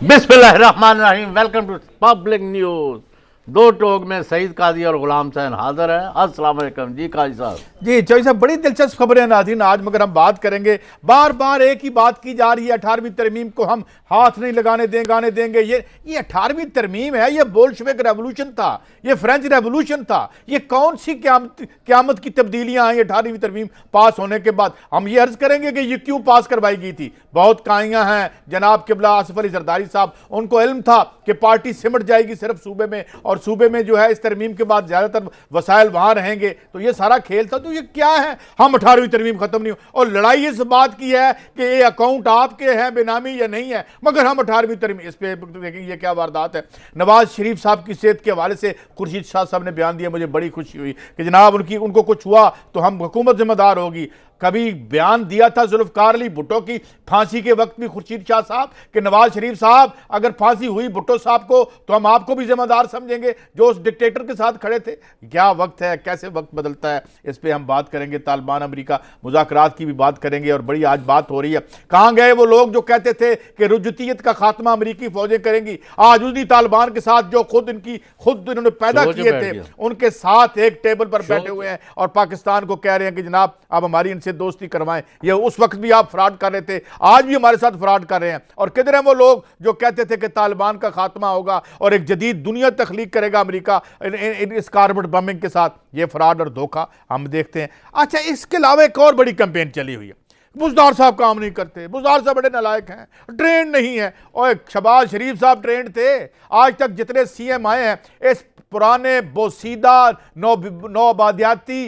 बिस्मिल्लाहिर्रहमानिर्रहीम। Welcome to public news. दो टोक में सईद काजी और गुलाम हुसैन हाजिर हैं। अस्सलाम वालेकुम जी काजी साहब। जी चौधरी साहब, बड़ी दिलचस्प खबरें नाज़रीन आज मगर हम बात करेंगे। बार बार एक ही बात की जा रही है, 18वीं तरमीम को हम हाथ नहीं लगाने देंगे। ये 18वीं तरमीम है, ये बोल्शेविक रेवोल्यूशन था, ये फ्रेंच रेवोल्यूशन था। ये कौन सी क़यामत की तब्दीलियां आई 18वीं तरमीम पास होने के बाद? हम ये अर्ज करेंगे कि ये क्यों पास करवाई गई थी। बहुत काइयां हैं जनाब किबला आसिफ अली जरदारी साहब, उनको इल्म था कि पार्टी सिमट जाएगी सिर्फ सूबे में, और सूबे में जो है इस तरमीम के बाद ज्यादातर वसाइल वहां रहेंगे। तो ये सारा खेल था। तो ये क्या है, हम 18वीं तरमीम खत्म नहीं हो, और लड़ाई इस बात की है कि ये अकाउंट आपके हैं बेनामी या नहीं है, मगर हम 18वीं तरमीम। इस पे देखेंगे ये क्या वारदात है। नवाज शरीफ साहब की सेहत के हवाले से खुर्शीद शाह साहब ने बयान दिया, मुझे बड़ी खुशी हुई कि जनाब उनको कुछ हुआ तो हम हुकूमत जिम्मेदार होगी। कभी बयान दिया था जुल्फकार अली भुट्टो की फांसी के वक्त भी खुर्शीद शाह साहब कि नवाज शरीफ साहब अगर फांसी हुई भुट्टो साहब को तो हम आपको भी जिम्मेदार समझेंगे जो उस डिक्टेटर के साथ खड़े थे। क्या वक्त है, कैसे वक्त बदलता है, इस पे हम बात करेंगे। तालिबान अमेरिका मुज़ाकरात की भी बात करेंगे, और बड़ी आज बात हो रही है। कहां गए वो लोग जो कहते थे कि रुजूतियत का खात्मा अमेरिकी फौजें करेंगी? आज उसी तालिबान के साथ जो खुद इन्होंने पैदा किए थे, उनके साथ एक टेबल पर बैठे हुए हैं और पाकिस्तान को कह रहे हैं कि जनाब आप हमारी इनसे दोस्ती करवाएं। ये उस वक्त भी आप फ्रॉड कर रहे थे, आज भी हमारे साथ फ्रॉड कर रहे हैं। और किधर हैं वो लोग जो कहते थे कि तालिबान का खात्मा होगा और एक जदीद दुनिया तख्लीक करेगा अमेरिका इस कार्बन बमिंग के साथ? ये फ्रॉड और धोखा हम देखते हैं। अच्छा, इसके अलावा एक और बड़ी कैंपेन चली हुई है। बुज़दार साहब काम नहीं करते, बुज़दार साहब बड़े नालायक हैं, ट्रेंड नहीं है। और शहबाज शरीफ साहब ट्रेंड थे। आज तक जितने सीएम आए हैं इस पुराने बोसीदा नौआबादियाती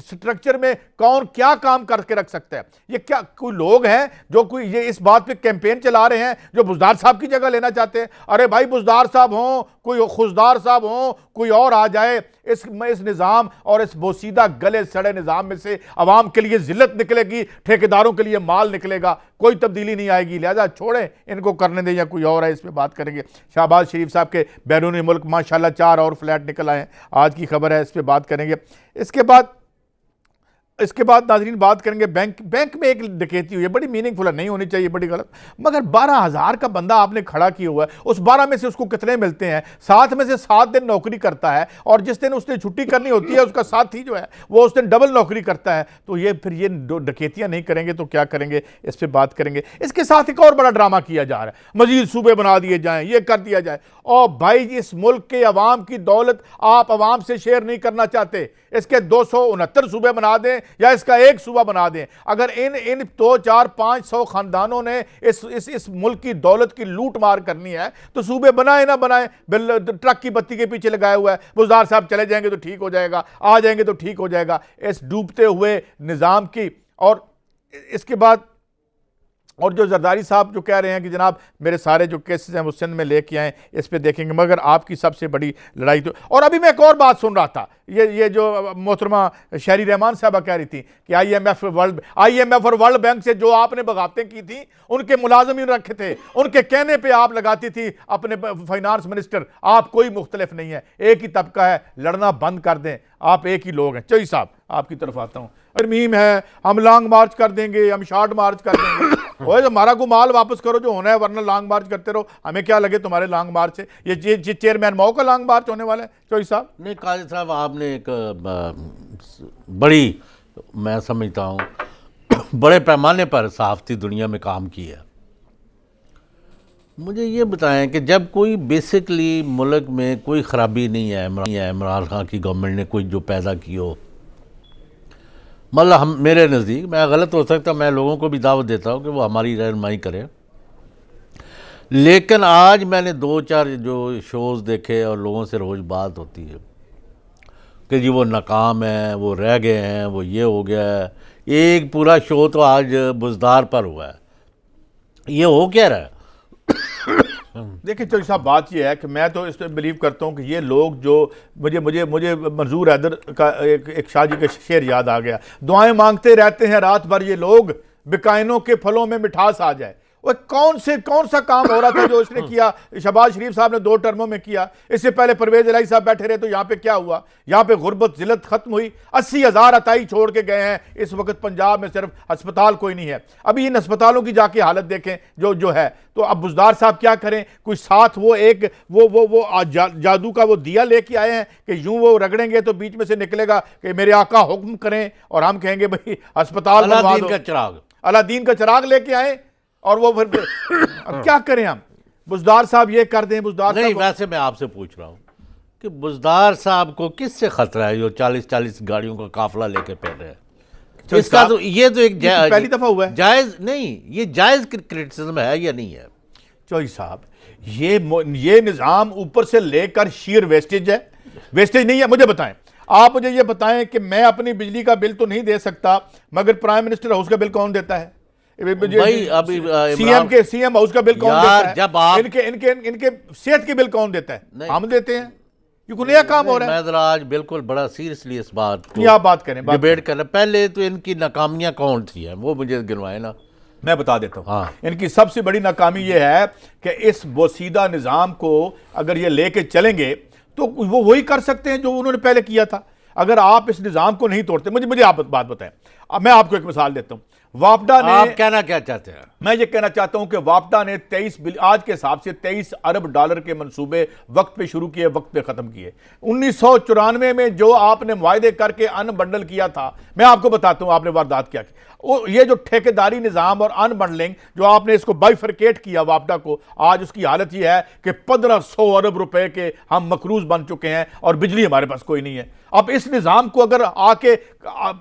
स्ट्रक्चर में कौन क्या काम करके रख सकता है? ये क्या कोई लोग हैं जो कोई ये इस बात पे कैंपेन चला रहे हैं जो बुज़दार साहब की जगह लेना चाहते हैं? अरे भाई, बुज़दार साहब हों, कोई खुशदार साहब हों, कोई और आ जाए इस निज़ाम और इस बोसीदा गले सड़े निज़ाम में से अवाम के लिए जिल्लत निकलेगी, ठेकेदारों के लिए माल निकलेगा, कोई तब्दीली नहीं आएगी। लिहाजा छोड़ें, इनको करने दें, या कोई और है इस पर बात करेंगे। शहबाज शरीफ साहब के बैरूनी मुल्क माशाल्लाह 4 और फ्लैट निकल आए हैं, आज की खबर है, इस पर बात करेंगे। इसके बाद नाज़रीन बात करेंगे बैंक में एक डकैती हुई है, बड़ी मीनिंगफुल है, नहीं होनी चाहिए, बड़ी गलत, मगर 12,000 का बंदा आपने खड़ा किया हुआ है। उस 12 में से उसको कितने मिलते हैं? 7 में से 7 दिन नौकरी करता है, और जिस दिन उसने छुट्टी करनी होती है उसका साथी जो है वो उस दिन डबल नौकरी करता है। तो ये फिर ये डकैतियां नहीं करेंगे तो क्या करेंगे, इस पर बात करेंगे। इसके साथ एक और बड़ा ड्रामा किया जा रहा है, मजीद सूबे बना दिए जाएं, ये कर दिया जाए। और भाई, इस मुल्क के अवाम की दौलत आप अवाम से शेयर नहीं करना चाहते, इसके 269 सूबे बना दें या इसका एक सूबा बना दें। अगर इन 2, 4, 500 खानदानों ने इस मुल्क की दौलत की लूट मार करनी है तो सूबे बनाए ना बनाए, ट्रक की बत्ती के पीछे लगाया हुआ है। बुज़दार साहब चले जाएंगे तो ठीक हो जाएगा, आ जाएंगे तो ठीक हो जाएगा, इस डूबते हुए निज़ाम की। और इसके बाद और जो जरदारी साहब जो कह रहे हैं कि जनाब मेरे सारे जो केसेस हैं वो सिंध में लेके आए, इस पे देखेंगे। मगर आपकी सबसे बड़ी लड़ाई तो, और अभी मैं एक और बात सुन रहा था, ये जो मोहतरमा शहरी रहमान साहबा कह रही थी कि IMF और वर्ल्ड बैंक से जो आपने बगावतें की थी उनके मुलाजमीन रखे थे, उनके कहने पे आप लगाती थी अपने फाइनेंस मिनिस्टर। आप कोई मुख्तलिफ नहीं है, एक ही तबका है, लड़ना बंद कर दें, आप एक ही लोग हैं। चौधरी साहब आपकी तरफ आता हूँ। तरमीम है, हम लॉन्ग मार्च कर देंगे, हम शॉर्ट मार्च कर देंगे। ओए, हमारा को माल वापस करो जो होना है, वरना लॉन्ग मार्च करते रहो, हमें क्या लगे तुम्हारे लॉन्ग मार्च से। ये चेयरमैन माओ का लॉन्ग मार्च होने वाला है चौधरी साहब? नहीं काजी साहब, आपने एक बड़ी, मैं समझता हूँ बड़े पैमाने पर सहाफ़ती दुनिया में काम किया। मुझे ये बताएं कि जब कोई बेसिकली मुल्क में कोई ख़राबी नहीं है, इमरान खान की गवर्नमेंट ने कोई जो पैदा की हो, मतलब हम, मेरे नज़दीक, मैं गलत हो सकता, मैं लोगों को भी दावत देता हूँ कि वो हमारी रहनुमाई करें, लेकिन आज मैंने 2-4 जो शोज़ देखे और लोगों से रोज़ बात होती है कि जी वो नाकाम है, वो रह गए हैं, वो ये हो गया है। एक पूरा शो तो आज बुज़दार पर हुआ है, ये हो क्या रहा है? देखिए चौधरी साहब, बात यह है कि मैं तो इस पर बिलीव करता हूँ कि ये लोग जो मुझे मंजूर हैदर का एक शाह जी का शेर याद आ गया, दुआएं मांगते रहते हैं रात भर ये लोग, बिकाइनों के फलों में मिठास आ जाए। वो कौन सा काम हो रहा था जो उसने किया? शहबाज शरीफ साहब ने 2 टर्मों में किया। इससे पहले परवेज इलाही साहब बैठे रहे, तो यहाँ पे क्या हुआ? यहाँ पे गुर्बत जिल्लत खत्म हुई। 80,000 अताई छोड़ के गए हैं। इस वक्त पंजाब में सिर्फ अस्पताल कोई नहीं है। अभी इन अस्पतालों की जाके हालत देखें जो है। तो अब बुज़दार साहब क्या करें? कोई साथ वो एक वो जादू का वो दिया लेके आए हैं कि यूं वो रगड़ेंगे तो बीच में से निकलेगा कि मेरे आका हुक्म करें, और हम कहेंगे भाई अस्पताल बनवा दो। अलादीन का चिराग, अलादीन का चिराग लेके आए, और वो फिर अब क्या करें हम? बुज़दार साहब ये कर दें, बुज़दार नहीं, साहब। वैसे मैं आपसे पूछ रहा हूँ कि बुज़दार साहब को किससे खतरा है जो 40-40 गाड़ियों का काफिला लेके फिर रहे हैं? इसका तो ये तो एक पहली दफा हुआ है। जायज नहीं, ये जायज क्रिटिसिज्म है या नहीं है? चौधरी साहब, ये निज़ाम ऊपर से लेकर शीर वेस्टेज है, वेस्टेज नहीं है? मुझे बताएं, आप मुझे ये बताएं कि मैं अपनी बिजली का बिल तो नहीं दे सकता, मगर प्राइम मिनिस्टर हाउस का बिल कौन देता है? भाई अभी सीएम हाउस का बिल कौन देता है? जब आप इनके सेहत के बिल कौन देता है? हम देते हैं। ये कोई नया काम हो रहा है? मैं जरा आज बिल्कुल बड़ा सीरियसली इस बात को आप बात करें, डिबेट करें। पहले तो इनकी नाकामियां कौन सी हैं वो मुझे गिनवाए ना। मैं बता देता हूँ। हाँ। इनकी सबसे बड़ी नाकामी ये है कि इस बोसीदा निज़ाम को अगर ये लेके चलेंगे तो वो वही कर सकते हैं जो उन्होंने पहले किया था। अगर आप इस निज़ाम को नहीं तोड़ते, मुझे आप बात बताएं। अब मैं आपको एक मिसाल देता हूँ। वापडा ने, आप कहना क्या चाहते हैं? मैं ये कहना चाहता हूं कि वापडा ने 23 आज के हिसाब से 23 अरब डॉलर के मंसूबे वक्त पे शुरू किए, वक्त पे खत्म किए। 1994 में जो आपने मुआहदे करके अनबंडल किया था, मैं आपको बताता हूं आपने वारदात क्या की। ये जो ठेकेदारी निज़ाम और अनबंडलिंग जो आपने इसको बाइफरकेट किया वापडा को, आज उसकी हालत यह है कि 1500 अरब रुपए के हम मकरूज बन चुके हैं और बिजली हमारे पास कोई नहीं है। अब इस निज़ाम को अगर आके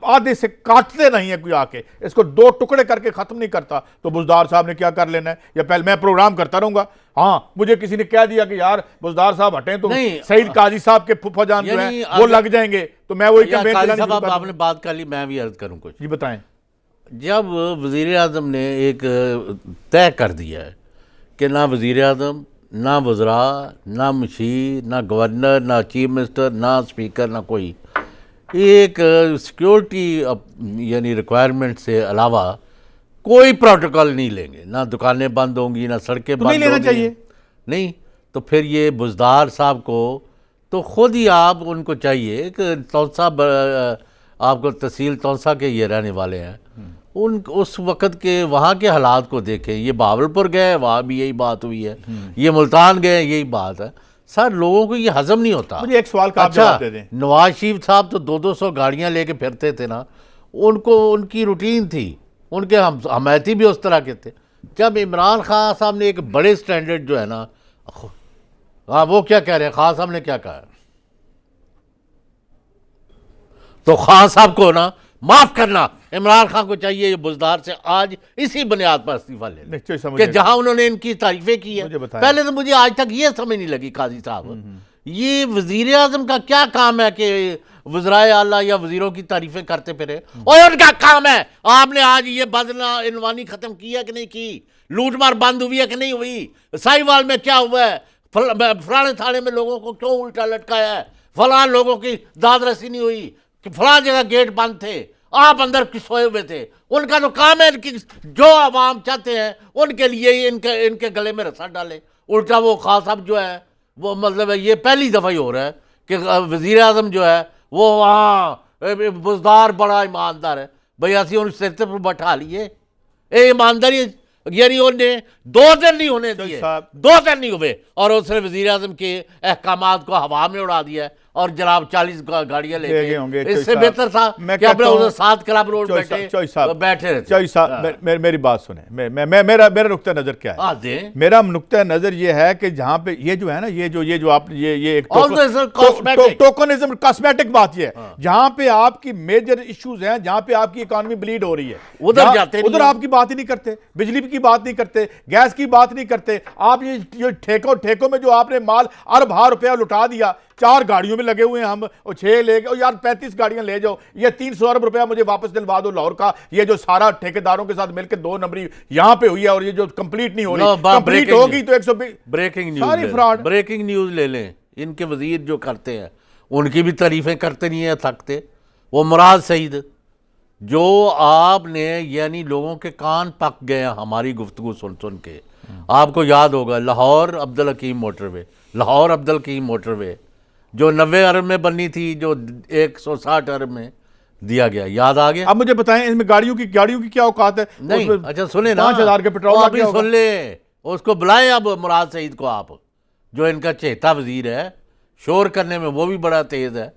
आधे से काटते नहीं है कोई, आके इसको 2 टुकड़े करके खत्म नहीं करता, तो बुज़दार साहब ने क्या कर लेना है? या पहले मैं प्रोग्राम करता रहूंगा। हाँ, मुझे किसी ने कह दिया कि यार बुज़दार साहब हटें तो सईद काजी साहब के फुफा जान जो है वो लग जाएंगे, तो मैं वही कैंपेन चलाने। आपने बात कर ली, मैं भी अर्ज करूं कुछ। जी बताएं। जब वज़ीर आज़म ने एक तय कर दिया है कि ना वज़ीर आज़म, ना वज़रा, ना मशीर, ना गवर्नर, ना चीफ मिनिस्टर, ना स्पीकर, ना कोई एक सिक्योरिटी यानी रिक्वायरमेंट से अलावा कोई प्रोटोकॉल नहीं लेंगे, ना दुकानें बंद होंगी, ना सड़कें बंद नहीं लेना चाहिए। नहीं, तो फिर ये बुज़दार साहब को तो खुद ही आप उनको चाहिए कि तौसा आपको तहसील तौसा के ये रहने वाले हैं, उस वक़्त के वहाँ के हालात को देखें। ये बावलपुर गए, वहाँ भी यही बात हुई है, ये मुल्तान गए, यही बात है। सर, लोगों को ये हजम नहीं होता। मुझे एक सवाल का आप जवाब दे दें। नवाज शरीफ साहब तो 200 गाड़ियाँ लेके फिरते थे ना, उनको उनकी रूटीन थी, उनके हमायती भी उस तरह के थे। जब इमरान खान साहब ने एक बड़े स्टैंडर्ड जो है ना, हाँ वो क्या कह रहे हैं, खान साहब ने क्या कहा, तो खान साहब को ना माफ करना, इमरान खान को चाहिए ये बुज़दार से आज इसी बुनियाद पर इस्तीफा ले लें कि जहां उन्होंने इनकी तारीफें की है। पहले तो मुझे आज तक ये समझ नहीं लगी काजी साहब, ये वजीर आजम का क्या काम है कि वज़राए आला या वजीरों की तारीफें करते फिरे? और उनका काम है, आपने आज ये बदला इनवानी खत्म की है कि नहीं की? लूटमार बंद हुई है कि नहीं हुई? साहिवाल में क्या हुआ है? फलाने थाने में लोगों को क्यों उल्टा लटकाया है? फलां लोगों की दाद रसी नहीं हुई कि फलां जगह गेट बंद थे, आप अंदर सोए हुए थे। उनका तो काम है कि जो आवाम चाहते हैं उनके लिए ही इनके गले में रस्सा डाले। उल्टा वो खान साहब जो है वो मतलब है, ये पहली दफ़ा ही हो रहा है कि वज़ीर आज़म जो है वो वहाँ बुज़दार बड़ा ईमानदार है। भाई असी उन सिर पर बैठा लिए, ये ईमानदारी यानी उन्हें 2 दिन नहीं होने दिए, 2 दिन नहीं हुए और उसने वज़ीर आज़म के अहकामात को हवा में उड़ा दिया और जनाब 40 गाड़ियां लेके होंगे। इससे बेहतर था कि अपने उधर 7 क्लब रोड बैठे रहते। मेरी बात सुने, मेरा नुक्ता नजर क्या है? मेरा नुक्ता नजर ये है कि जहाँ पे ये जो है ना, ये जो आप ये एक टोकनिज्म कॉस्मेटिक बात ये है, जहाँ पे आपकी मेजर इश्यूज हैं, जहाँ पे आपकी इकोनॉमी ब्लीड हो रही है, उधर आपकी बात ही नहीं करते, बिजली की बात नहीं करते, गैस की बात नहीं करते। आप ये ठेकों में जो आपने माल अरब रुपया लुटा दिया, 4 गाड़ियों में लगे हुए हैं हम, और 6 ले गए यार, 35 गाड़ियां ले जाओ, ये 300 अरब रुपया मुझे वापस दिलवा दो लाहौर का। ये जो सारा ठेकेदारों के साथ मिलकर 2 नंबरी यहां पे हुई है और ये जो कंप्लीट नहीं हो रही, कंप्लीट होगी तो 120 breaking news, fraud breaking news ले लें। इनके वजीर जो करते हैं उनकी भी तारीफें करते नहीं है थकते। वो मुराद सईद जो आपने, यानी लोगों के कान पक गए हैं हमारी गुफ्तगू सुन सुन के। आपको याद होगा लाहौर अब्दुल हकीम मोटरवे, लाहौर अब्दुल हकीम मोटरवे जो 90 अरब में बनी थी, जो 160 अरब में दिया गया, याद आ गया? अब मुझे बताएं इसमें गाड़ियों की क्या औकात है? नहीं, अच्छा सुने ना, 5,000 के पेट्रोल वो लग अभी गया होगा। सुन ले, उसको बुलाएं अब मुराद सईद को, आप जो इनका चहेता वजीर है, शोर करने में वो भी बड़ा तेज है।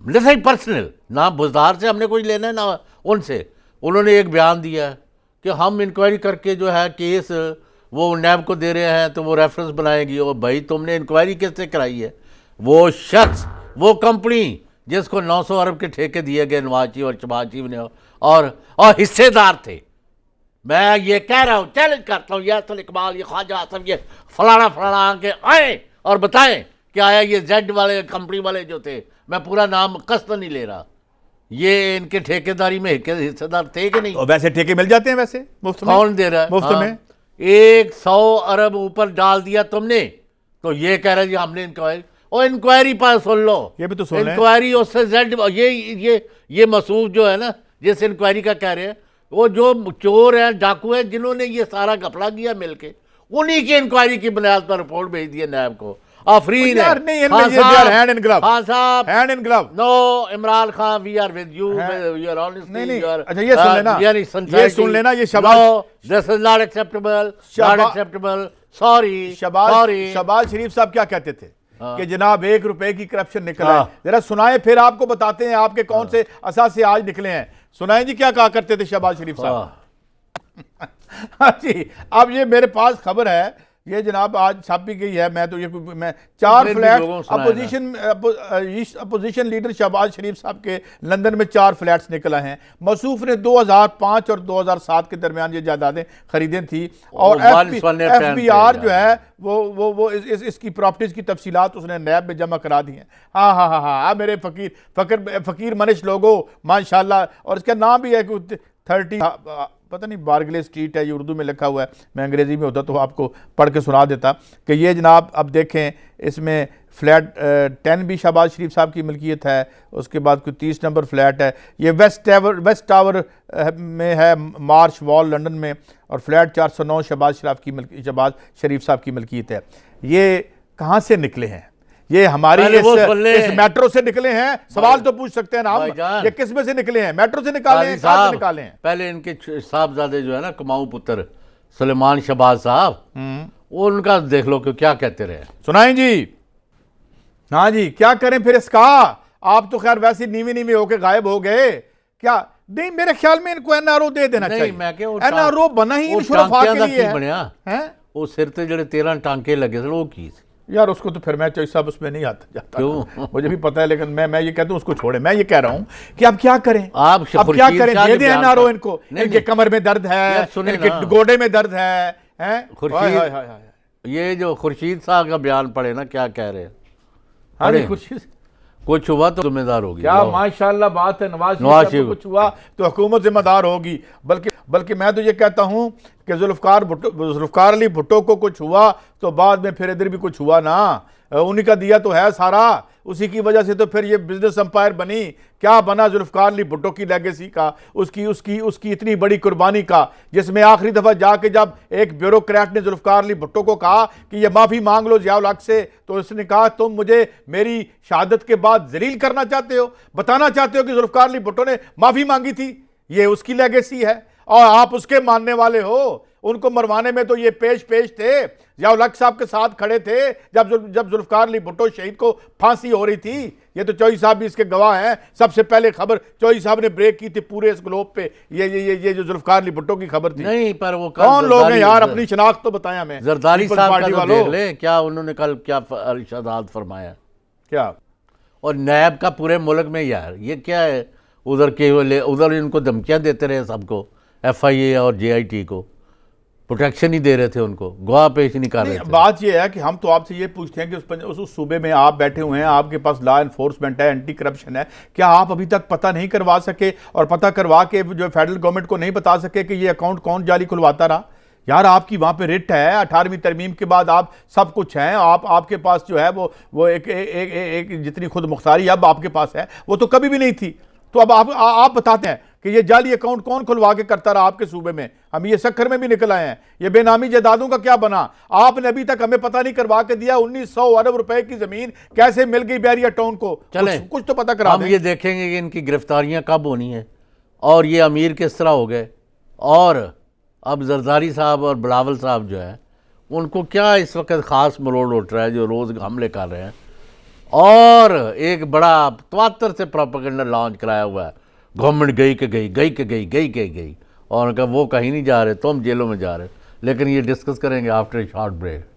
लिसन पर्सनल, ना बुजदार से हमने कोई लेना है ना उनसे। उन्होंने एक बयान दिया है कि हम इंक्वायरी करके जो है केस वो नैब को दे रहे हैं, तो वो रेफरेंस बनाएगी। और भाई तुमने इंक्वायरी किससे कराई है? वो शख्स, वो कंपनी जिसको 900 अरब के ठेके दिए गए नवाज और शहबाज शरीफ ने, और हिस्सेदार थे। मैं ये कह रहा हूँ, चैलेंज करता हूँ, यासर इकबाल, ये ख्वाजा आसफ, ये फलाना फलाना के आए और बताएं कि आया ये जेड वाले कंपनी वाले जो थे, मैं पूरा नाम कसद नहीं ले रहा, ये इनके ठेकेदारी में हिस्सेदार थे कि नहीं? तो वैसे ठेके मिल जाते हैं वैसे मुफ्त में? कौन दे रहा है मुफ्त में? 100 अरब ऊपर डाल दिया तुमने, तो ये कह रहे जी हमने इंक्वायरी। और इंक्वायरी पर सुन लो, ये भी तो सुन लें। इंक्वायरी उससे जेड, ये मसूद जो है ना, जिस इंक्वायरी का कह रहे हैं, वो जो चोर हैं, डाकू हैं, जिन्होंने ये सारा घपला किया मिलके, उन्हीं की इंक्वायरी की बुनियाद पर रिपोर्ट भेज दी है नैब को। आफरीन यार है। नहीं, इनमें ये हैंड इन ग्लव, हाँ साहब, hand in glove. No Imran Khan, we are with you, your honesty, नहीं नहीं, योर, अच्छा ये सुन लेना, ये सुन लेना, ये Shahbaz, this is not acceptable, not acceptable, sorry Shahbaz Sharif साहब क्या कहते थे कि जनाब 1 रुपए की करप्शन निकला है। जरा सुनाए, फिर आपको बताते हैं आपके कौन से असास से आज निकले हैं। सुनाए जी, क्या कहा करते थे शहबाज शरीफ साहब? हाँ जी, अब ये मेरे पास खबर है, ये जनाब आज छापी गई है। मैं 4 flat opposition leader Shahbaz Sharif साहब के लंदन में 4 फ्लैट्स निकला हैं। मसूफ ने 2005 और 2007 के दरमियान ये जायदादें खरीदें थी, और FBR जो है वो इसकी प्रॉपर्टीज की तफसीलात उसने नैब में जमा करा दी हैं। हाँ हाँ हाँ हाँ, मेरे फकीर मनिश लोगो माशाल्लाह। और इसका नाम भी है 30, पता नहीं बारगले स्ट्रीट है, ये उर्दू में लिखा हुआ है, मैं अंग्रेज़ी में होता तो आपको पढ़ के सुना देता कि ये जनाब अब देखें, इसमें फ्लैट 10 भी शहबाज शरीफ साहब की मिल्कियत है। उसके बाद कोई 30 नंबर फ्लैट है, ये वेस्ट टावर में है, मार्च वॉल लंदन में। और फ्लैट 409 शहबाज शरीफ साहब की मिल्कियत है। ये कहाँ से निकले हैं? ये हमारी इस मेट्रो से निकले हैं। सवाल तो पूछ सकते हैं ना हम, ये किस में से निकले हैं? मेट्रो से निकाले हैं, कहां से निकाले हैं? पहले इनके साहबजादे जो है ना, कमाऊ पुत्र सुलेमान शहबाज साहब, उनका देख लो कि क्या कहते रहे। सुनाएं जी। हाँ जी, क्या करें फिर इसका? आप तो खैर वैसे नीवे होके गायब हो गए क्या? नहीं, मेरे ख्याल में इनको NRO दे देना चाहिए। NRO बना ही शुरफा के लिए है। वो सिर ते जेड़े 13 टांके लगे थे, वो की यार, उसको तो फिर मैं चौधरी साहब उसमें नहीं आता जाता। क्यों? मुझे भी पता है, लेकिन मैं ये कहता हूँ उसको छोड़े। मैं ये कह रहा हूँ कि अब क्या करें, अब क्या करें? दे दें NRO इनको। इनके कमर में दर्द है, इनके गोडे में दर्द है। ये जो खुर्शीद साहब का बयान पढ़े ना, क्या कह रहे हैं? हाँ, खुर्शीद कुछ हुआ तो जिम्मेदार होगी। क्या माशाल्लाह बात है, नवाज शरीफ कुछ हुआ तो हुकूमत जिम्मेदार होगी। बल्कि मैं तो ये कहता हूं कि जुल्फकार अली भुट्टो को कुछ हुआ तो बाद में फिर इधर भी कुछ हुआ ना, उन्हीं का दिया तो है सारा, उसी की वजह से तो फिर ये बिजनेस एम्पायर बनी। क्या बना जुल्फकार अली भुट्टो की लेगेसी का, उसकी इतनी बड़ी कुर्बानी का, जिसमें आखिरी दफा जाके जब एक ब्यूरोक्रेट ने जुल्फकार अली भुट्टो को कहा कि ये माफी मांग लो जिया उल हक से, तो उसने कहा तुम मुझे मेरी शहादत के बाद जलील करना चाहते हो, बताना चाहते हो कि जुल्फकार अली भुट्टो ने माफी मांगी थी। ये उसकी लेगेसी है और आप उसके मानने वाले हो। उनको मरवाने में तो ये पेश थे, जिया उल हक साहब के साथ खड़े थे जब जुल्फकार अली भुट्टो शहीद को फांसी हो रही थी। ये तो चौधरी साहब भी इसके गवाह हैं। सबसे पहले खबर चौधरी साहब ने ब्रेक की थी पूरे इस ग्लोब पे, ये जो जुल्फकार अली भुट्टो की खबर थी। नहीं, पर वो कौन लोग हैं यार, अपनी शनाख्त तो बताया हमें। जरदारी साहब का तो देख ले, क्या उन्होंने कल क्या इरशादात फरमाया क्या, और नैब का पूरे मुल्क में यार ये क्या है, उधर इनको धमकियां देते रहे सबको, FIA और JIT को प्रोटेक्शन ही दे रहे थे, उनको गवाह पेश नहीं कर रहे थे। बात यह है कि हम तो आपसे ये पूछते हैं कि उस सूबे में आप बैठे हुए हैं, आपके पास लॉ एनफोर्समेंट है, एंटी करप्शन है, क्या आप अभी तक पता नहीं करवा सके और पता करवा के जो फेडरल गवर्नमेंट को नहीं बता सके कि ये अकाउंट कौन जाली खुलवाता रहा? यार आपकी वहां पे रिट है, 18वीं तरमीम के बाद आप सब कुछ हैं, आपके पास जो है वो एक जितनी खुद मुख्तारी अब आपके पास है वो तो कभी भी नहीं थी। तो अब आप बताते हैं कि ये जाली अकाउंट कौन खुलवा के करता रहा आपके सूबे में, हम ये सक्खर में भी निकल आए हैं। ये बेनामी जायदादों का क्या बना, आपने अभी तक हमें पता नहीं करवा के दिया 1900 अरब रुपए की जमीन कैसे मिल गई बैरिया टाउन को। चले कुछ तो पता करा हम ये देखेंगे कि इनकी गिरफ्तारियां कब होनी है और ये अमीर किस तरह हो गए, और अब जरदारी साहब और बिलावल साहब जो है उनको क्या इस वक्त ख़ास मरोड़ उठ रहा है जो रोज़ हमले कर रहे हैं, और एक बड़ा तवातर से प्रोपेगेंडा लॉन्च कराया हुआ है, गवर्नमेंट गई के गई, गई के गई, गई के गई, और उनका वो कहीं नहीं जा रहे, तुम जेलों में जा रहे। लेकिन ये डिस्कस करेंगे after a short break.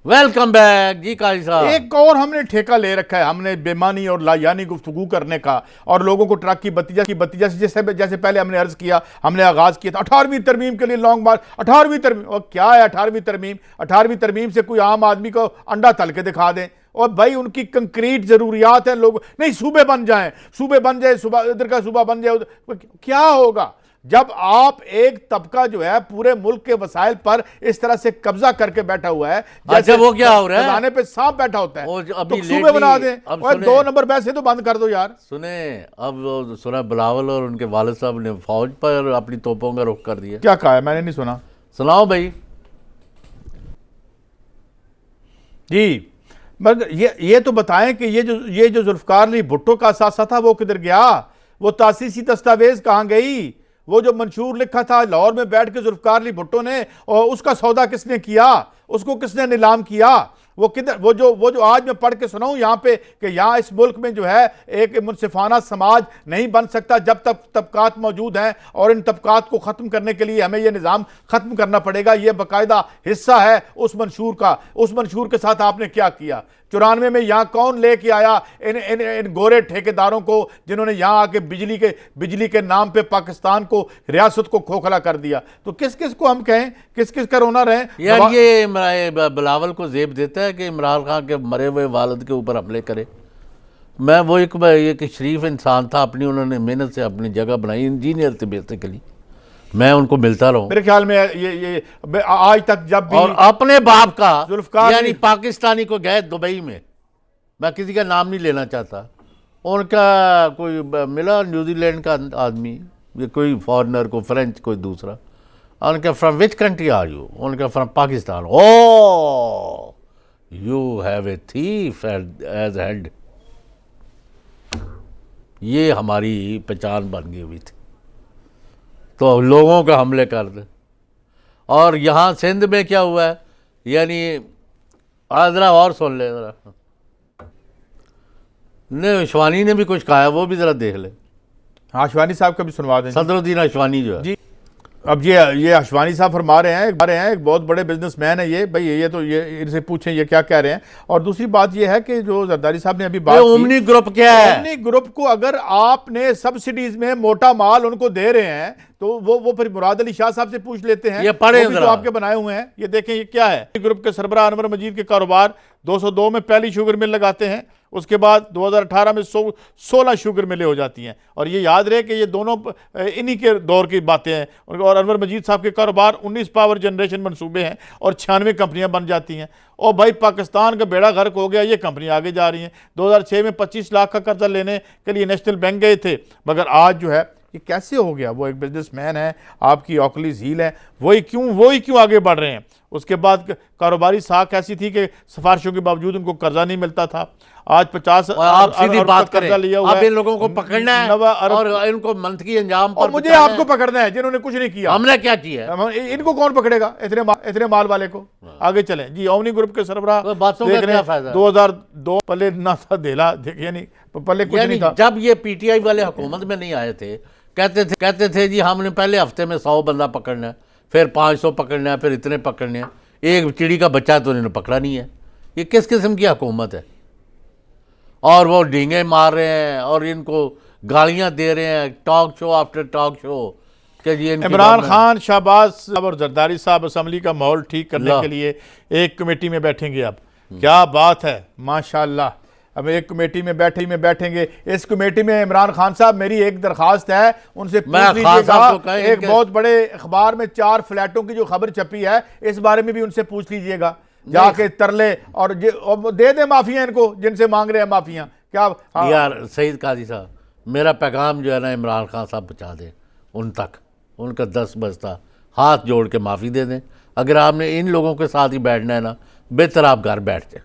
Welcome back ji Qazi साहब। एक और हमने ठेका ले रखा है, हमने बेमानी और लायानी गुफ्तगू करने का, और लोगों को ट्रक की बत्ती जैसे पहले हमने अर्ज किया, हमने आगाज किया था 18वीं तरमीम के लिए लॉन्ग मार्च। 18वीं तरमीम, और क्या है 18वीं तरमीम? 18वीं तरमीम से कोई आम आदमी को अंडा तल के दिखा दें, और भाई उनकी कंक्रीट जरूरियात है। लोग नहीं सूबे बन जाए, सुबह इधर का सूबा बन जाए, क्या होगा जब आप एक तबका जो है पूरे मुल्क के वसाइल पर इस तरह से कब्जा करके बैठा हुआ है, अच्छा वो क्या हो रहा है, खजाने पे सांप बैठा होता है, अभी तो सूबे बना दें, और 2 नंबर वैसे तो बंद कर दो यार। सुने, अब सुना बिलावल और उनके वालिद साहब ने फौज पर अपनी तोपों का रुख कर दिया। क्या कहा है? मैंने नहीं सुना, सुनाओ भाई जी। मगर ये तो बताएं कि ये जो जुल्फकार अली भुट्टो का असासा था वो किधर गया? वो तासीसी दस्तावेज कहाँ गई? वो जो मंशूर लिखा था लाहौर में बैठ के जुल्फकार अली भुट्टो ने, और उसका सौदा किसने किया? उसको किसने नीलाम किया? वो किधर? वो जो आज मैं पढ़ के सुनाऊं यहाँ पे कि यहाँ इस मुल्क में जो है एक मुनसिफाना समाज नहीं बन सकता जब तक तबकात मौजूद हैं, और इन तबकात को ख़त्म करने के लिए हमें ये निज़ाम ख़त्म करना पड़ेगा। ये बाकायदा हिस्सा है उस मंशूर का। उस मंशूर के साथ आपने क्या किया? 94 में यहाँ कौन लेके आया इन गोरे ठेकेदारों को जिन्होंने यहाँ आके बिजली के नाम पे पाकिस्तान को, रियासत को खोखला कर दिया? तो किस किस को हम कहें, किस किस का रोना रहे यार? ये बिलावल को जेब देता है कि इमरान खान के मरे हुए वालिद के ऊपर हमले करे। मैं वो एक शरीफ इंसान था, अपनी उन्होंने मेहनत से अपनी जगह बनाई, इंजीनियर थे बेसिकली, मैं उनको मिलता रहूं। मेरे ख्याल में ये आज तक जब भी, और अपने बाप का जुल्फकार यानी पाकिस्तानी को गए दुबई में, मैं किसी का नाम नहीं लेना चाहता, उनका कोई मिला न्यूजीलैंड का आदमी, ये कोई फॉरेनर, को फ्रेंच, कोई दूसरा, उनका from which country are you? उनका from Pakistan. O you have a thief as head. ये हमारी पहचान बन गई हुई थी, तो लोगों का हमले कर दे। और यहाँ सिंध में क्या हुआ है, यानी ज़रा और सुन ले ज़रा, नहीं अशवानी ने भी कुछ कहा है, वो भी ज़रा देख ले। हाँ, अशवानी साहब का भी सुनवा दें। सदरुद्दीन अशवानी जो है जी, अब ये अशवानी साहब फरमा रहे हैं एक बहुत बड़े बिजनेसमैन है ये भाई, ये इनसे पूछें ये क्या कह रहे हैं। और दूसरी बात ये है कि जो जरदारी साहब ने अभी बात की, ओमनी ग्रुप क्या है? ओमनी ग्रुप को अगर आपने सब्सिडीज में मोटा माल उनको दे रहे हैं तो वो फिर मुराद अली शाह साहब से पूछ लेते हैं, ये पढ़े जो आपके बनाए हुए हैं। ये देखें ये क्या है। ग्रुप के सरबराह अनवर मजीद के कारोबार 202 में पहली शुगर मिल लगाते हैं, उसके बाद 2018 में 16 शुगर मिलें हो जाती हैं। और ये याद रहे कि ये दोनों इन्हीं के दौर की बातें हैं। और अनवर मजीद साहब के कारोबार 19 पावर जनरेशन मनसूबे हैं और 96 कंपनियां बन जाती हैं। और भाई पाकिस्तान का बेड़ा गर्क हो गया, ये कंपनी आगे जा रही हैं। 2006 में 25 लाख का कर्जा लेने के लिए नेशनल बैंक गए थे, मगर आज जो है ये कैसे हो गया? वो एक बिजनेसमैन है, आपकी औकली झील है, वही क्यों आगे बढ़ रहे हैं? उसके बाद कारोबारी साख ऐसी थी कि सिफारिशों के बावजूद उनको कर्जा नहीं मिलता था। आज 50 आप सीधी बात करें, लिया हुआ अब इन लोगों को पकड़ना है और इनको मंथकी अंजाम पर, और मुझे आपको पकड़ना है जिन्होंने कुछ नहीं किया। हमने क्या किया? इनको कौन पकड़ेगा, इतने माल वाले को? आगे चलें जी। ओमनी ग्रुप के सरबराह बातों का क्या फायदा? 2002 पल्ले ना था देला, यानी पल्ले कुछ नहीं था। जब ये पीटीआई वाले हुकूमत में नहीं आए थे, कहते थे जी हमने पहले हफ्ते में 100 बंदा पकड़ना है, फिर 500 पकड़ना है, फिर इतने पकड़ने हैं, एक चिड़ी का बच्चा तो इन्होंने पकड़ा नहीं है। ये किस किस्म की हुकूमत है? और वो डींगे मार रहे हैं और इनको गालियां दे रहे हैं, talk show after talk show कि जी इमरान खान, शहबाज और जरदारी साहब असम्बली का माहौल ठीक करने के लिए एक कमेटी में बैठेंगे। अब क्या बात है, माशाल्लाह। अब एक कमेटी में बैठेंगे। इस कमेटी में इमरान खान साहब, मेरी एक दरखास्त है, उनसे पूछ लीजिएगा। एक बहुत बड़े अखबार में 4 फ्लैटों की जो खबर छपी है, इस बारे में भी उनसे पूछ लीजिएगा जाके, तरले और दे दे माफिया इनको जिनसे मांग रहे हैं माफिया। क्या हाँ। यार सईद काजी साहब, मेरा पैगाम जो है ना इमरान खान साहब पहुँचा दें उन तक, उनका 10 बजता हाथ जोड़ के माफ़ी दे दें। अगर आपने इन लोगों के साथ ही बैठना है ना, बेहतर आप घर बैठ जाए।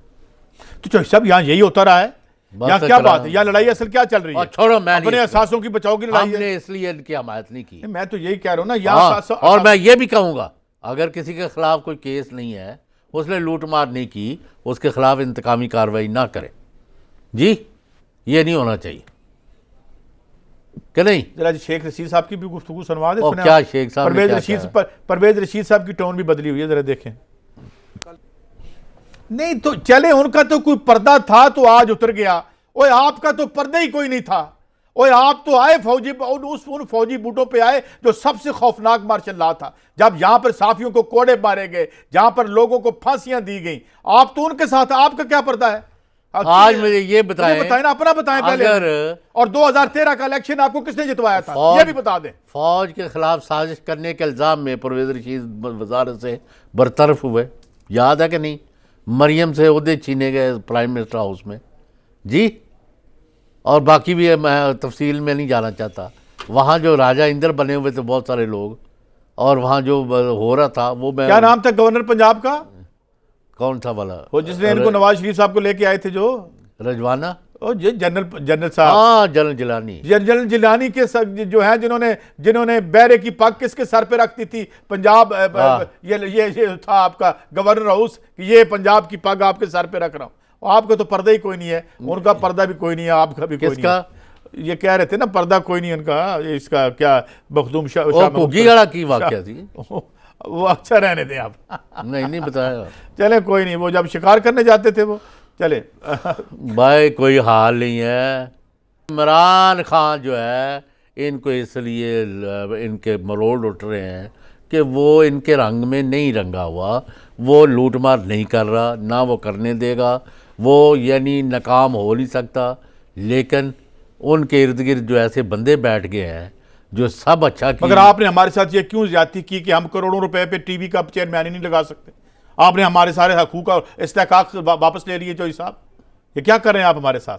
तो सब यहाँ यही होता रहा है, यहाँ क्या बात है, यहाँ लड़ाई असल क्या चल रही है? छोड़ो, मैं अपने एहसासों की बचाओ की लड़ाई है। इसलिए इनकी हमायत नहीं की। मैं तो यही कह रहा हूँ ना यहाँ। और मैं ये भी कहूँगा, अगर किसी के खिलाफ कोई केस नहीं है, उसने लूट मार नहीं की, उसके खिलाफ इंतकामी कार्रवाई ना करें जी, ये नहीं होना चाहिए कि नहीं। जरा शेख रशीद साहब की भी गुफ्तगू सुनवा दे। क्या शेख साहब, परवेज रशीद साहब की टोन भी बदली हुई है, जरा देखें। नहीं तो चले, उनका तो कोई पर्दा था तो आज उतर गया। ओए आपका तो पर्दा ही कोई नहीं था। ओए आप तो आए फौजी, उन फौजी बूटों पे आए जो सबसे खौफनाक मार्शल लॉ था, जब यहां पर साफियों को कोड़े मारे गए, जहां पर लोगों को फांसियां दी गई। आप तो उनके साथ, आपका क्या पर्दा है? आज मुझे ये बताएं ना, अपना बताएं पहले। और 2013 का इलेक्शन आपको किसने जितवाया था, ये भी बता दें। फौज के खिलाफ साजिश करने के इल्जाम में परवेज रशीद वजारत से बरतरफ हुए, याद है कि नहीं? मरियम से ओहदे छीने गए प्राइम मिनिस्टर हाउस में जी। और बाकी भी मैं तफसील में नहीं जाना चाहता। वहाँ जो राजा इंदर बने हुए थे बहुत सारे लोग, और वहाँ जो हो रहा था वो, मैं क्या नाम था गवर्नर पंजाब का, कौन था वाला वो जिसने इनको नवाज शरीफ साहब को लेके आए थे, जो रजवाना, जनरल साहब, हाँ जनरल जिलानी के जो है, जिन्होंने बैरे की पग किसके सर पे रखती थी पंजाब। ये था आपका गवर्नर हाउस, ये पंजाब की पग आपके सर पे रख रहा हूँ। आपका तो पर्दा ही कोई नहीं है, उनका पर्दा भी कोई नहीं है, आपका भी कोई नहीं है। ये कह रहे थे ना पर्दा कोई नहीं उनका, इसका क्या मखदूम शाह की वाकया थी वो। अच्छा रहने दें आप। नहीं बताया। चले कोई नहीं, वो जब शिकार करने जाते थे वो, चले भाई कोई हाल नहीं है। इमरान खान जो है, इनको इसलिए इनके मरोड़ उठ रहे हैं कि वो इनके रंग में नहीं रंगा हुआ, वो लूट मार नहीं कर रहा, ना वो करने देगा, वो यानी नाकाम हो नहीं सकता। लेकिन उनके इर्द गिर्द जो ऐसे बंदे बैठ गए हैं जो सब अच्छा किया। मगर आपने हमारे साथ ये क्यों ज्यादती की कि हम करोड़ों रुपए पे टीवी का चेयरमैन ही नहीं लगा सकते? आपने हमारे सारे हकूक और इस्तेहकाक वापस ले लिए। चौधरी साहब, ये क्या कर रहे हैं आप हमारे साथ?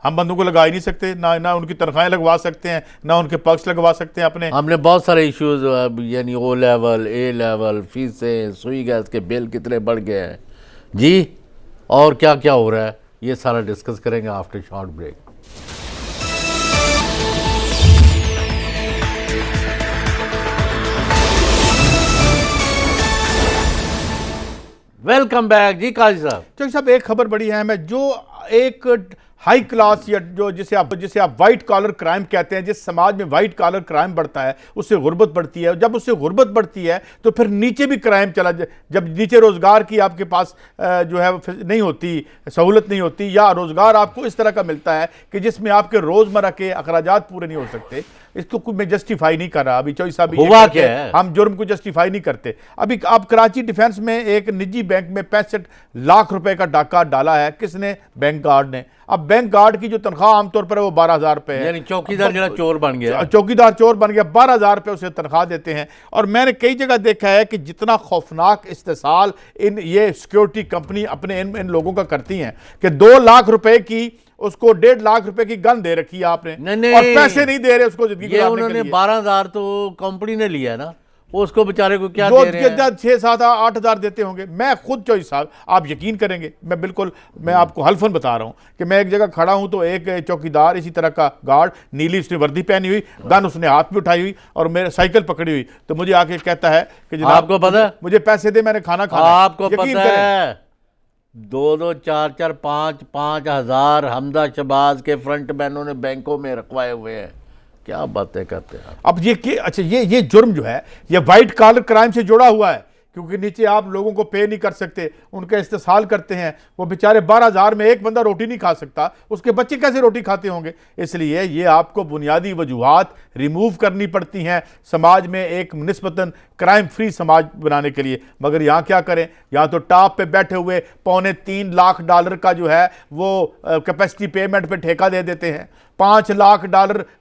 हम बंदों को लगा ही नहीं सकते, ना उनकी तनख्वाहें लगवा सकते हैं, ना उनके पक्ष लगवा सकते हैं अपने। हमने बहुत सारे इश्यूज, यानी ओ लेवल, ए लेवल, फीसें, सुई गैस के बिल कितने बढ़ गए हैं जी, और क्या क्या हो रहा है, ये सारा डिस्कस करेंगे after short break. Welcome back ji Qazi साहब। चौधरी साहब, एक खबर बड़ी है, मैं जो एक हाई क्लास, या जो जिसे आप वाइट कॉलर क्राइम कहते हैं, जिस समाज में वाइट कॉलर क्राइम बढ़ता है उससे गुर्बत बढ़ती है। जब उससे गुर्बत बढ़ती है तो फिर नीचे भी क्राइम चला जाए। जब नीचे रोज़गार की आपके पास जो है नहीं होती, सहूलत नहीं होती, या रोज़गार आपको इस तरह का मिलता है कि जिसमें आपके रोज़मर्रा के अखराजात पूरे नहीं हो सकते, इसको कोई मैं जस्टिफाई नहीं कर रहा। अभी चौधरी साहब हुआ क्या है? हम जुर्म को जस्टिफाई नहीं करते। अभी आप कराची डिफेंस में एक निजी बैंक में 65 लाख रुपए का डाका डाला है। किसने? बैंक गार्ड ने। अब बैंक गार्ड की जो तनख्वाह आमतौर पर है वो 12,000 रुपए है। यानी चौकीदार जो चोर बन गया, चौकीदार चोर बन गया, 12,000 रुपए उसे तनख्वाह देते हैं। और मैंने कई जगह देखा है कि जितना खौफनाक इस्तेसाल ये सिक्योरिटी कंपनी अपने इन लोगों का करती हैं कि 2 लाख रुपए की उसको 1.5 लाख रुपए की गन दे रखी है आपने, नहीं, और पैसे नहीं दे रहे उसको जिंदगी ये उन्होंने 12,000 तो कंपनी ने लिया ना, उसको बेचारे को क्या दे रहे हैं? 6, 7, 8 हज़ार देते होंगे। मैं खुद चौधरी साहब, आप यकीन करेंगे, मैं आपको हल्फन बता रहा हूं कि मैं एक जगह खड़ा हूं तो एक चौकीदार इसी तरह का गार्ड, नीली उसने वर्दी पहनी हुई, गन उसने हाथ में उठाई हुई और मेरे साइकिल पकड़ी हुई, तो मुझे आके कहता है कि जनाब आपको पता है, मुझे पैसे दे, मैंने खाना खाना। आपको पता है 2-2, 4-4, 5-5 हज़ार हमदा शबाज के फ्रंट मैनों ने बैंकों में रखवाए हुए हैं। क्या बातें करते हैं अब अच्छा, ये जुर्म जो है ये वाइट कॉलर क्राइम से जुड़ा हुआ है, क्योंकि नीचे आप लोगों को पे नहीं कर सकते, उनका इस्तेसाल करते हैं। वो बेचारे 12,000 में एक बंदा रोटी नहीं खा सकता, उसके बच्चे कैसे रोटी खाते होंगे? इसलिए ये आपको बुनियादी वजूहात रिमूव करनी पड़ती हैं। समाज में एक निस्बतन क्राइम फ्री समाज बनाने के लिए। मगर यहाँ क्या करें, यहाँ तो टॉप पे बैठे हुए $3.25 लाख का जो है वो कैपेसिटी पेमेंट पे ठेका दे देते हैं, $5 लाख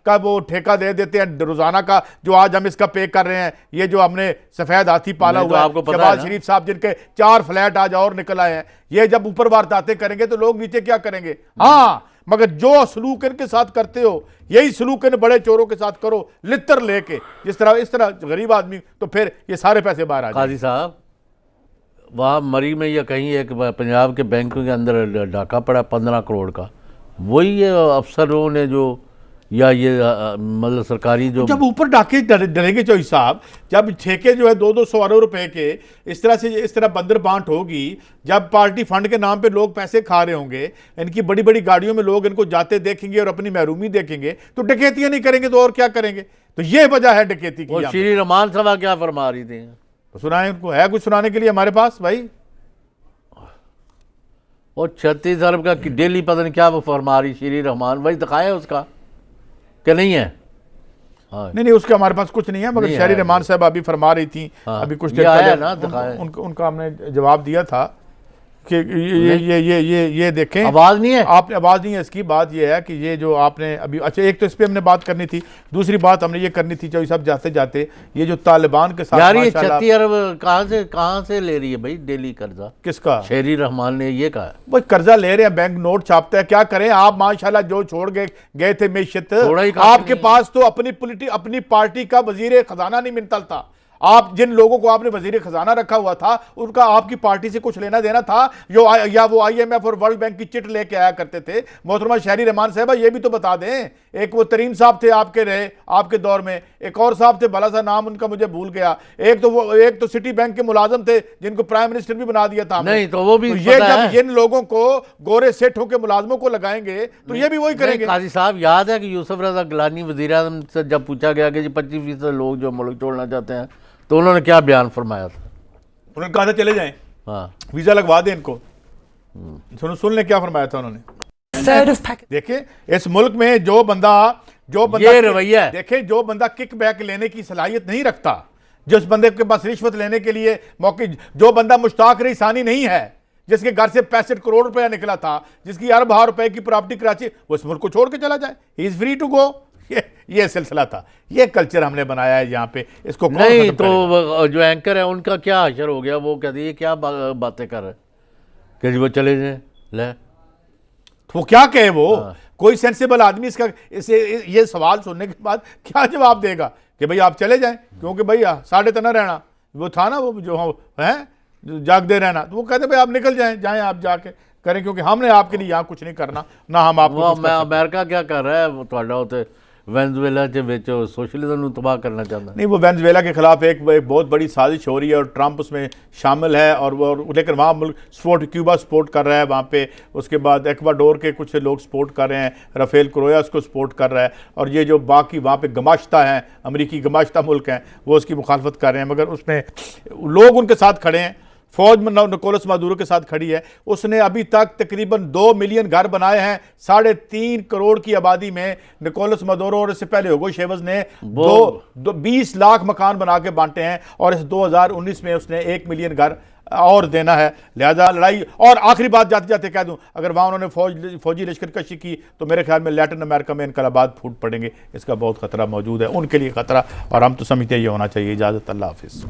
का वो ठेका दे देते हैं रोजाना का, जो आज हम इसका पे कर रहे हैं। ये जो हमने सफेद हाथी पाला नहीं तो हुआ है आपको पता है शहबाज ना? शरीफ साहब, जिनके 4 फ्लैट आज और निकल आए हैं, ये जब ऊपर वारदातें करेंगे तो लोग नीचे क्या करेंगे। हाँ, मगर जो सलूक इनके साथ करते हो यही सलूक इन बड़े चोरों के साथ करो, लित्र लेके इस तरह गरीब आदमी, तो फिर ये सारे पैसे बाहर आ जाएंगे। काजी साहब, वहाँ मरी में या कहीं एक पंजाब के बैंकों के अंदर डाका पड़ा 15 करोड़ का, वही ये अफसरों ने जो या ये मतलब सरकारी जो जब ऊपर डाके डलेंगे चौधरी साहब, जब ठेके जो है 200 अरब रुपए के इस तरह बंदर बांट होगी, जब पार्टी फंड के नाम पे लोग पैसे खा रहे होंगे, इनकी बड़ी बड़ी गाड़ियों में लोग इनको जाते देखेंगे और अपनी महरूमी देखेंगे, तो डकैतियां नहीं करेंगे तो और क्या करेंगे। तो ये वजह है डकैती की। और श्री रमान सभा क्या फरमा रही थी, तो सुनाए उनको, है कुछ सुनाने के लिए हमारे पास भाई। और 36 अरब का डेली पता नहीं क्या वो फरमा रही श्री रहमान, वही दिखाया उसका कि नहीं है। हाँ, नहीं उसका हमारे पास कुछ नहीं है, मगर नहीं शहरी है। रहमान साहब अभी फरमा रही थी। हाँ, अभी कुछ ये देर आया पहले ना, दिखाया। उनका हमने जवाब दिया था कि ये देखें, आवाज नहीं है, आपने आवाज नहीं है। इसकी बात ये है कि ये जो आपने अभी, अच्छा एक तो इस पे हमने बात करनी थी, दूसरी बात हमने ये करनी थी चौधरी साहब जाते जाते, ये जो तालिबान के साथ यार ये माशाल्लाह- 36 अरब कहाँ से ले रही है भाई डेली कर्जा। किसका शेरी रहमान ने ये कहा। वो कर्जा ले रहे हैं, बैंक नोट छापता है, क्या करें आप। माशाल्लाह जो छोड़ गए थे मैशत, थोड़ा ही काफी आपके नहीं है। पास तो अपनी पार्टी का वजीर खजाना नहीं मिलता था। आप जिन लोगों को आपने वजीर खजाना रखा हुआ था, उनका आपकी पार्टी से कुछ लेना देना था, या वो IMF और वर्ल्ड बैंक की चिट लेके आया करते थे। मोहतरमा शहरी रहमान साहब ये भी तो बता दें, एक वो तरीन साहब थे आपके रहे आपके दौर में, एक और साहब थे, भला सा नाम उनका मुझे भूल गया, एक तो सिटी बैंक के मुलाजम थे जिनको प्राइम मिनिस्टर भी बना दिया था हमने। नहीं तो वो भी तो ये पता है। जब जिन लोगों को गोरे सेठों के मुलाजमों को लगाएंगे तो ये भी वही करेंगे। काजी साहब याद है कि यूसुफ रजा गिलानी वजीर आज़म से जब पूछा गया कि जी 25% लोग जो मुल्क छोड़ना चाहते हैं, तो उन्होंने क्या बयान फरमाया था। उन्होंने कहा था चले जाएं, हाँ, वीजा लगवा दें इनको। सुन ले क्या फरमाया था उन्होंने। देखिए इस मुल्क में जो बंदा ये रवैया है। देखे जो बंदा किक बैक लेने की सलाहियत नहीं रखता, जिस बंदे के पास रिश्वत लेने के लिए मौके, जो बंदा मुश्ताक रईसानी नहीं है, जिसके घर से 65 करोड़ रुपया निकला था, जिसकी अरब रुपए की प्रॉपर्टी कराची, वो इस मुल्क को छोड़ के चला जाए, he is free to go. ये सिलसिला था, ये कल्चर हमने बनाया है यहाँ पे, इसको कौन नहीं खत्म तो करेगा? जो एंकर है उनका क्या असर हो गया, वो कहते ये क्या बातें कर रहे कि जी वो चले जाए ले। वो क्या कहे वो, कोई सेंसिबल आदमी इसका ये सवाल सुनने के बाद क्या जवाब देगा कि भाई आप चले जाएं, क्योंकि भाई 3.5 रहना वो था ना, वो जो है जागते रहना, तो वो कहते भाई आप निकल जाएं आप जाके करें, क्योंकि हमने आपके लिए यहाँ कुछ नहीं करना ना हम आपको कुछ कर सकते। अमेरिका क्या कर रहा है, वो ਤੁਹਾਡਾ ਉੱਥੇ वेनेजुएला के ਵਿੱਚ सोशलिज्म ਨੂੰ तबाह करना चाहता है। नहीं वो वेनेजुएला के खिलाफ एक बहुत बड़ी साजिश हो रही है और ट्रंप उसमें शामिल है, और लेकिन वहाँ मुल्क क्यूबा सपोर्ट कर रहा है वहाँ पे, उसके बाद एक्वाडोर के कुछ लोग सपोर्ट कर रहे हैं, राफेल क्रोयास को सपोर्ट कर रहा है, और ये जो बाकी वहाँ पे गमाश्ता हैं, अमरीकी गमाश्ता मुल्क हैं, वो उसकी मुखालफत कर रहे हैं, मगर उसमें लोग उनके साथ खड़े हैं। फौज में निकोलस मादुरो के साथ खड़ी है। उसने अभी तक तकरीबन 2 मिलियन घर बनाए हैं 3.5 करोड़ की आबादी में। निकोलस मादुरो और इससे पहले हुगो शेवज ने 20 लाख मकान बना के बांटे हैं, और इस 2019 में उसने 1 मिलियन घर और देना है। लिहाजा लड़ाई, और आखिरी बात जाते जाते कह दूं, अगर वहाँ उन्होंने फौजी लश्करकशी की तो मेरे ख्याल में लैटिन अमेरिका में इनकलाबात फूट पड़ेंगे, इसका बहुत खतरा मौजूद है, उनके लिए खतरा, और हम तो समझते ये होना चाहिए। इजाज़त, अल्लाह हाफिज़।